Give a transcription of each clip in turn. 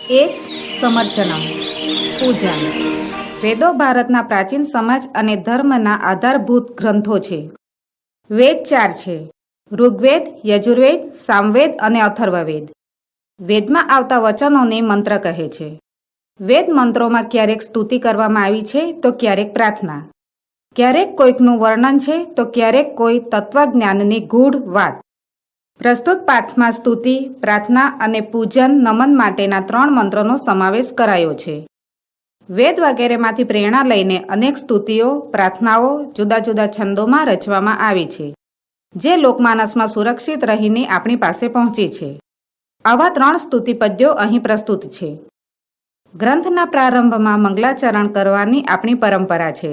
એક સમર્ચનમ પૂજન. વેદો ભારતના પ્રાચીન સમાજ અને ધર્મના આધારભૂત ગ્રંથો છે. વેદ 4 છે: ઋગ્વેદ, યજુર્વેદ, સામવેદ અને અથર્વવેદ. વેદમાં આવતા વચનોને મંત્ર કહે છે. વેદ મંત્રોમાં ક્યારેક સ્તુતિ કરવામાં આવી છે તો ક્યારેક પ્રાર્થના, ક્યારેક કોઈકનું વર્ણન છે તો ક્યારેક કોઈ તત્વજ્ઞાનની ગૂઢ વાત. પ્રસ્તુત પાઠમાં સ્તુતિ, પ્રાર્થના અને પૂજન નમન માટેના 3 મંત્રોનો સમાવેશ કરાયો છે. વેદ વગેરેમાંથી પ્રેરણા લઈને અનેક સ્તુતિઓ, પ્રાર્થનાઓ જુદા જુદા છંદોમાં રચવામાં આવી છે, જે લોકમાનસમાં સુરક્ષિત રહીને આપણી પાસે પહોંચી છે. આવા 3 સ્તુતિપદ્યો અહીં પ્રસ્તુત છે. ગ્રંથના પ્રારંભમાં મંગલાચરણ કરવાની આપણી પરંપરા છે.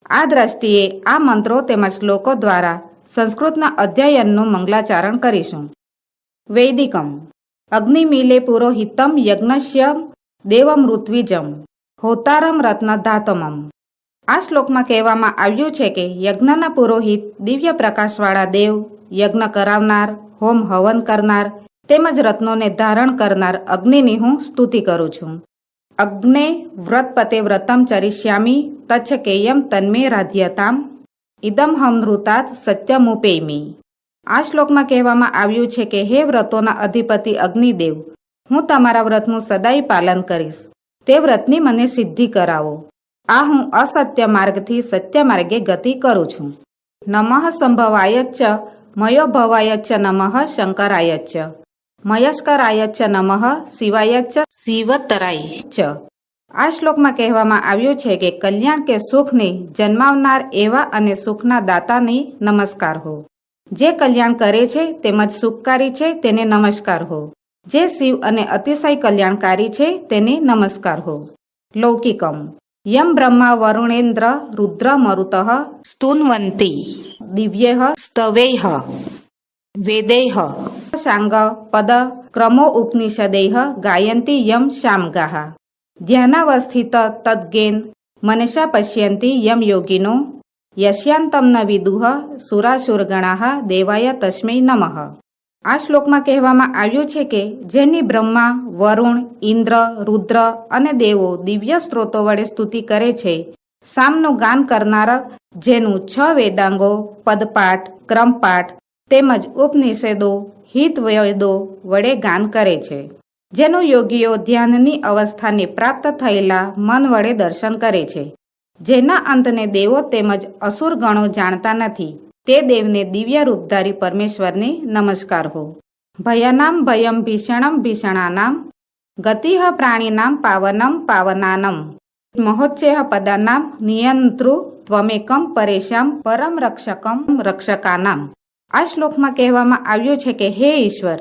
આ દ્રષ્ટિએ આ મંત્રો તેમજ શ્લોકો દ્વારા સંસ્કૃતના અધ્યયનનું મંગલાચારણ કરીશું. વૈદિકમ અગ્નિમીલે પુરોહિતમ યજ્ઞસ્ય દેવમૃત્વિજમ હોતારમ રત્નધાતમમ. આ શ્લોકમાં કહેવામાં આવ્યું છે કે યજ્ઞના પુરોહિત દિવ્ય પ્રકાશવાળા દેવ, યજ્ઞ કરાવનાર, હોમ હવન કરનાર તેમજ રત્નોને ધારણ કરનાર અગ્નિની હું સ્તુતિ કરું છું. અગ્ને વ્રતપતે વ્રતમ ચરિષ્યામી તચ્છકેયમ તન્મે રાધ્યતામ ઇદમ હમૃતાત સત્યમુપેમી. આ શ્લોકમાં કહેવામાં આવ્યું છે કે હે વ્રતોના અધિપતિ અગ્નિદેવ, હું તમારા વ્રતનું સદાય પાલન કરીશ. તે વ્રતની મને સિદ્ધિ કરાવો. આ હું અસત્ય માર્ગથી સત્ય માર્ગે ગતિ કરું છું. નમઃ સંભવાયચ્ચ મયોભવાયચ્ચ નમઃ શંકરાયચ્ચ મયસ્કરાયચ્ચ નમઃ શિવાયચ્ચ શિવતરાય ચ. આ શ્લોકમાં કહેવામાં આવ્યું છે કે કલ્યાણ કે સુખને જન્માવનાર એવા અને સુખના દાતાને નમસ્કાર હો. જે કલ્યાણ કરે છે તેમજ સુખકારી છે તેને નમસ્કાર હો. જે શિવ અને અતિશય કલ્યાણકારી છે તેને નમસ્કાર હો. લૌકિકમ યમ બ્રહ્મા વરુણેન્દ્ર રુદ્ર મરુતઃ સ્તુન્વંતી દિવ્યઃ સ્તવૈઃ વેદૈઃ સાંગ પદ ક્રમો ઉપનિષદૈઃ ગાયંતી યમ શામગાઃ ધ્યાનાવસ્થિત તદ્ગેન મનસા પશ્યંતી યમ યોગિનો યસ્યાંતમ ન વિદુઃ સુરાસુરગણાઃ દેવાય તસ્મૈ નમઃ. આ શ્લોકમાં કહેવામાં આવ્યું છે કે જેની બ્રહ્મા, વરુણ, ઇન્દ્ર, રુદ્ર અને દેવો દિવ્ય સ્ત્રોતો વડે સ્તુતિ કરે છે, સામનું ગાન કરનારા જેનું 6 વેદાંગો, પદપાઠ, ક્રમપાઠ તેમજ ઉપનિષદો, હિતવેદો વડે ગાન કરે છે, જેનું યોગીઓ ધ્યાનની અવસ્થાને પ્રાપ્ત થયેલા મન વડે દર્શન કરે છે, જેના અંતને દેવો તેમજ અસુર ગણો જાણતા નથી, તે દેવને દિવ્ય રૂપધારી પરમેશ્વરને નમસ્કાર હો. ભયાનામ ભયમ ભીષણમ ભીષણાનામ ગતિઃ પ્રાણીનામ પાવનમ પાવનાનમ મહોચ્ચેહ પદાનામ નિયંતૃ ત્વમેકમ પરેશામ પરમ રક્ષકમ રક્ષકાનામ. આ શ્લોકમાં કહેવામાં આવ્યું છે કે હે ઈશ્વર,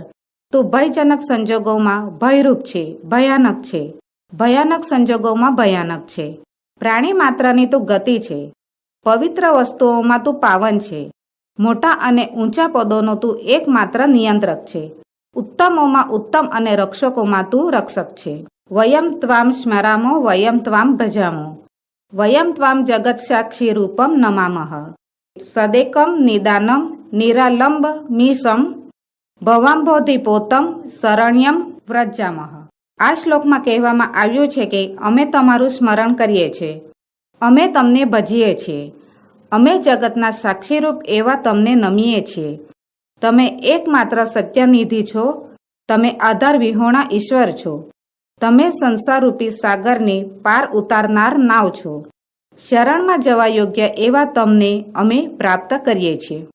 તું ભયજનક સંજોગોમાં ભયરૂપ છે, ભયાનક છે, ભયાનક સંજોગોમાં ભયાનક છે. પ્રાણી માત્રની તું ગતિ છે, પવિત્ર વસ્તુઓમાં તું પાવન છે, મોટા અને ઊંચા પદોનો તું એકમાત્ર નિયંત્રક છે, ઉત્તમોમાં ઉત્તમ અને રક્ષકોમાં તું રક્ષક છે. વયમ ત્વામ સ્મરામો વયમ ત્વામ ભજામો વયમ ત્વામ જગત સાક્ષી રૂપમ નમામઃ સદેકમ નિદાનમ નિરાલંબ મીસમ ભવાંભોધિપોતમ શરણ્યમ વ્રજામઃ. આ શ્લોકમાં કહેવામાં આવ્યું છે કે અમે તમારું સ્મરણ કરીએ છીએ, અમે તમને ભજીએ છીએ, અમે જગતના સાક્ષીરૂપ એવા તમને નમીએ છીએ. તમે એકમાત્ર સત્યનિધિ છો, તમે આધાર વિહોણા ઈશ્વર છો, તમે સંસારરૂપી સાગરને પાર ઉતારનાર નાવ છો. શરણમાં જવા યોગ્ય એવા તમને અમે પ્રાપ્ત કરીએ છીએ.